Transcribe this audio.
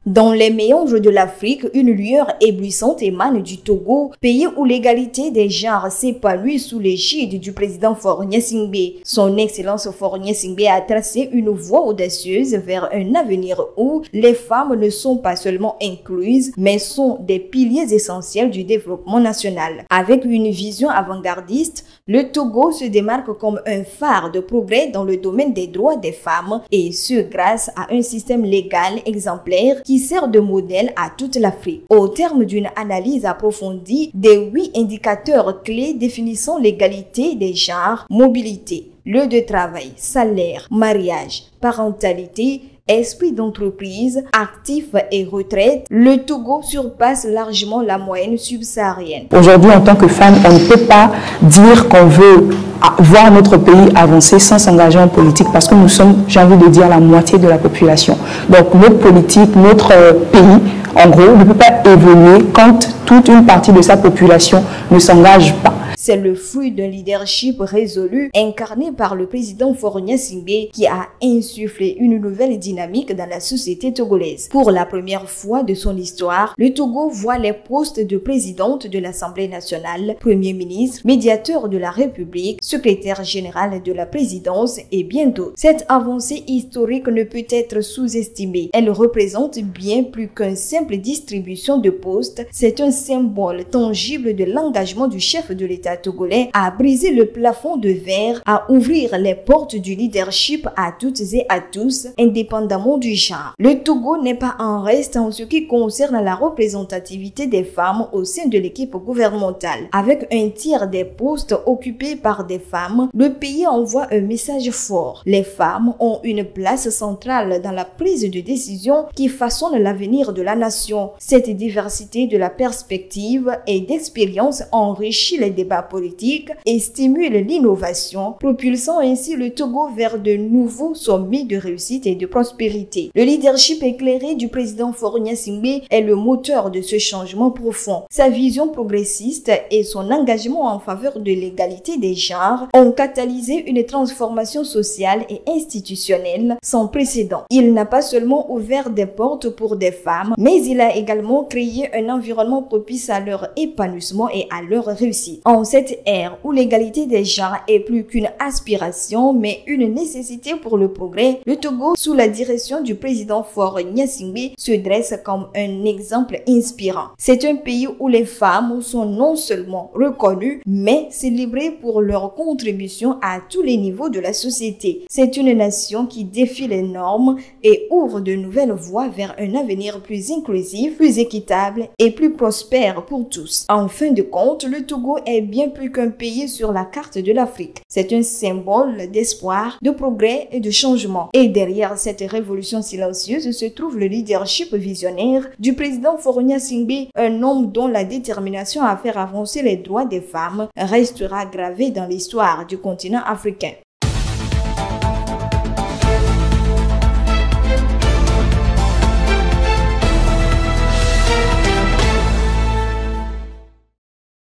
Dans les méandres de l'Afrique, une lueur éblouissante émane du Togo, pays où l'égalité des genres s'épanouit sous l'égide du président Faure Gnassingbé. Son Excellence Faure Gnassingbé a tracé une voie audacieuse vers un avenir où les femmes ne sont pas seulement incluses, mais sont des piliers essentiels du développement national. Avec une vision avant-gardiste, le Togo se démarque comme un phare de progrès dans le domaine des droits des femmes, et ce grâce à un système légal exemplaire qui sert de modèle à toute l'Afrique. Au terme d'une analyse approfondie des 8 indicateurs clés définissant l'égalité des genres, mobilité, lieu de travail, salaire, mariage, parentalité, esprit d'entreprise, actifs et retraite, le Togo surpasse largement la moyenne subsaharienne. Aujourd'hui, en tant que femme, on ne peut pas dire qu'on veut voir notre pays avancer sans s'engager en politique parce que nous sommes, j'ai envie de dire, la moitié de la population. Donc notre politique, notre pays, en gros, ne peut pas évoluer quand toute une partie de sa population ne s'engage pas. C'est le fruit d'un leadership résolu incarné par le président Faure Gnassingbé qui a insufflé une nouvelle dynamique dans la société togolaise. Pour la première fois de son histoire, le Togo voit les postes de présidente de l'Assemblée nationale, premier ministre, médiateur de la République, secrétaire général de la présidence et bien d'autres. Cette avancée historique ne peut être sous-estimée. Elle représente bien plus qu'une simple distribution de postes. C'est un symbole tangible de l'engagement du chef de l'État togolais à briser le plafond de verre, à ouvrir les portes du leadership à toutes et à tous, indépendamment du genre. Le Togo n'est pas en reste en ce qui concerne la représentativité des femmes au sein de l'équipe gouvernementale. Avec un tiers des postes occupés par des femmes, le pays envoie un message fort. Les femmes ont une place centrale dans la prise de décision qui façonne l'avenir de la nation. Cette diversité de la perspective et d'expérience enrichit les débats politique et stimule l'innovation, propulsant ainsi le Togo vers de nouveaux sommets de réussite et de prospérité. Le leadership éclairé du président Faure Gnassingbé est le moteur de ce changement profond. Sa vision progressiste et son engagement en faveur de l'égalité des genres ont catalysé une transformation sociale et institutionnelle sans précédent. Il n'a pas seulement ouvert des portes pour des femmes, mais il a également créé un environnement propice à leur épanouissement et à leur réussite. En cette ère où l'égalité des genres est plus qu'une aspiration, mais une nécessité pour le progrès, le Togo, sous la direction du président Faure Gnassingbé, se dresse comme un exemple inspirant. C'est un pays où les femmes sont non seulement reconnues, mais célébrées pour leur contribution à tous les niveaux de la société. C'est une nation qui défie les normes et ouvre de nouvelles voies vers un avenir plus inclusif, plus équitable et plus prospère pour tous. En fin de compte, le Togo est bien plus qu'un pays sur la carte de l'Afrique. C'est un symbole d'espoir, de progrès et de changement. Et derrière cette révolution silencieuse se trouve le leadership visionnaire du président Faure Gnassingbé, un homme dont la détermination à faire avancer les droits des femmes restera gravée dans l'histoire du continent africain.